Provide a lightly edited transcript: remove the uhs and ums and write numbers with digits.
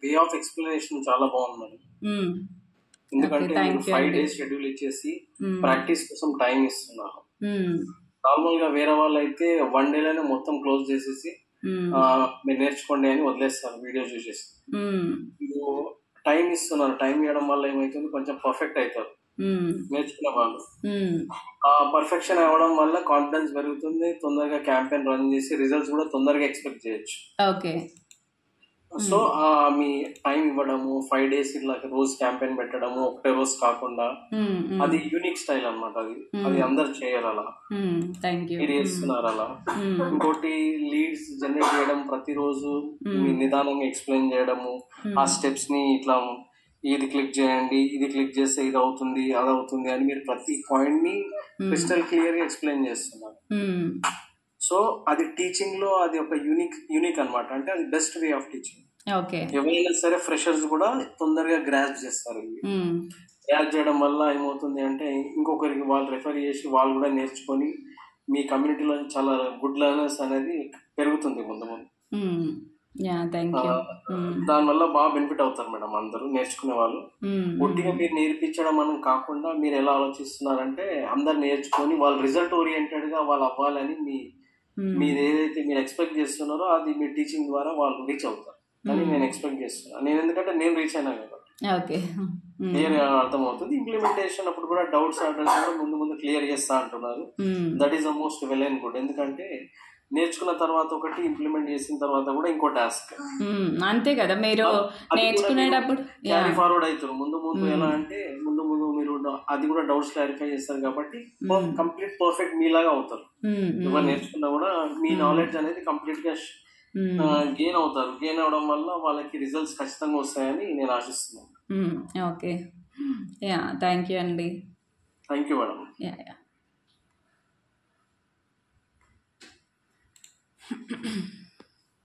Way of explanation చాలా బాగుంది madam. Okay, ఎందుకంటే మీరు థ్యాంక్ యూ 5 అండి. డేస్ షెడ్యూల్ ఇచ్చేసి ప్రాక్టీస్ కోసం టైం ఇస్తున్నారు. మ్మ్. నార్మల్ గా వేరే వాళ్ళు అయితే 1 డేలోనే మొత్తం క్లోజ్ చేసేసి మ్మ్. మీరు నేర్చుకోండి అని వదిలేస్తారు వీడియో చూసేసి. మ్మ్. మీరు టైం ఇస్తున్నారు. టైం ఇవ్వడం వల్ల ఏమైతుంది, కొంచెం పర్ఫెక్ట్ అవుతారు మ్మ్. నేర్చుకునే వాళ్ళు. మ్మ్. ఆ పర్ఫెక్షన్ అవ్వడం వల్ల కాన్ఫిడెన్స్ పెరుగుతుంది. తొందరగా క్యాంపెయిన్ రన్ చేసి రిజల్ట్స్ కూడా తొందరగా ఎక్స్పెక్ట్ చేయొచ్చు. ఓకే. సో మీ టైం ఇవ్వడము, 5 డేస్ ఇట్లా రోజు క్యాంపెయిన్ పెట్టడము, ఒకటే రోజు కాకుండా, మ్మ్. మ్మ్. అది యూనిక్ స్టైల్ అన్నమాట. అది అందరు చేయరు అలా, థ్యాంక్ యూ. మీరు చేస్తున్నారు అలా. ఇంకోటి లీడ్స్ జనరేట్ చేయడం, ప్రతిరోజు మీ నిదానంగా ఎక్స్ప్లెయిన్ చేయడము, ఆ స్టెప్స్ ని ఇట్లా ఇది క్లిక్ చేయండి, ఇది క్లిక్ చేస్తే ఇది అవుతుంది, అది అవుతుంది అని మీరు ప్రతి పాయింట్ ని క్రిస్టల్ క్లియర్ గా ఎక్స్ప్లెయిన్ చేస్తున్నారు. సో అది టీచింగ్ లో అది ఒక యూనిక్ అన్నమాట. అంటే అది best way of teaching. Okay. ఎవరైనా సరే ఫ్రెషర్స్ కూడా తొందరగా గ్రాస్ప్ చేస్తారు. గ్రాస్ప్ చేయడం వల్ల ఏమవుతుంది అంటే ఇంకొకరికి వాళ్ళు రెఫర్ చేసి వాళ్ళు కూడా నేర్చుకొని మీ కమ్యూనిటీలో చాలా గుడ్ లెర్నర్స్ అనేది పెరుగుతుంది ముందు ముందు. Thank you. దానివల్ల బాగా బెనిఫిట్ అవుతారు మేడం అందరూ నేర్చుకునే వాళ్ళు. ఒట్టిగా మీరు నేర్పించడం అని కాకుండా మీరు ఎలా ఆలోచిస్తున్నారంటే అందరు నేర్చుకొని వాళ్ళు రిజల్ట్ ఓరియంటెడ్ గా వాళ్ళు అవ్వాలని మీరు ఏదైతే మీరు ఎక్స్పెక్ట్ చేస్తున్నారో అది మీ టీచింగ్ ద్వారా వాళ్ళు రీచ్ అవుతారు అని నేను ఎక్స్పెక్ట్ చేస్తున్నాను. నేను ఎందుకంటే నేను రీచ్ అయినా కాబట్టి ఓకే, క్లియర్ గా అర్థమవుతుంది. ఇంప్లిమెంటేషన్ అప్పుడు కూడా డౌట్స్ ఆర్డర్స్ కూడా ముందు క్లియర్ చేస్తా అంటున్నారు. That is the most well and good. ఎందుకంటే నేర్చుకున్న తర్వాత ఒకటి, ఇంప్లిమెంట్ చేసిన తర్వాత కూడా ఇంకో టాస్క్. అంతే కదా, మీరు నేర్చుకునేటప్పుడు క్యారీ ఫార్వర్డ్ అవుతారు. ముందు ఎలా అంటే ముందు మీరు అది కూడా డౌట్స్ క్లారిఫై చేస్తారు కాబట్టి కంప్లీట్ పర్ఫెక్ట్ మీలాగా అవుతారు. ఎవరు నేర్చుకున్నా కూడా మీ నాలెడ్జ్ అనేది కంప్లీట్ గా గెయిన్ అవుతారు. గెయిన్ అవడం వల్ల వాళ్ళకి రిజల్ట్స్ ఖచ్చితంగా వస్తాయని నేను ఆశిస్తున్నాను. ఓకే, థ్యాంక్ యూ అండి. Thank you madam. యా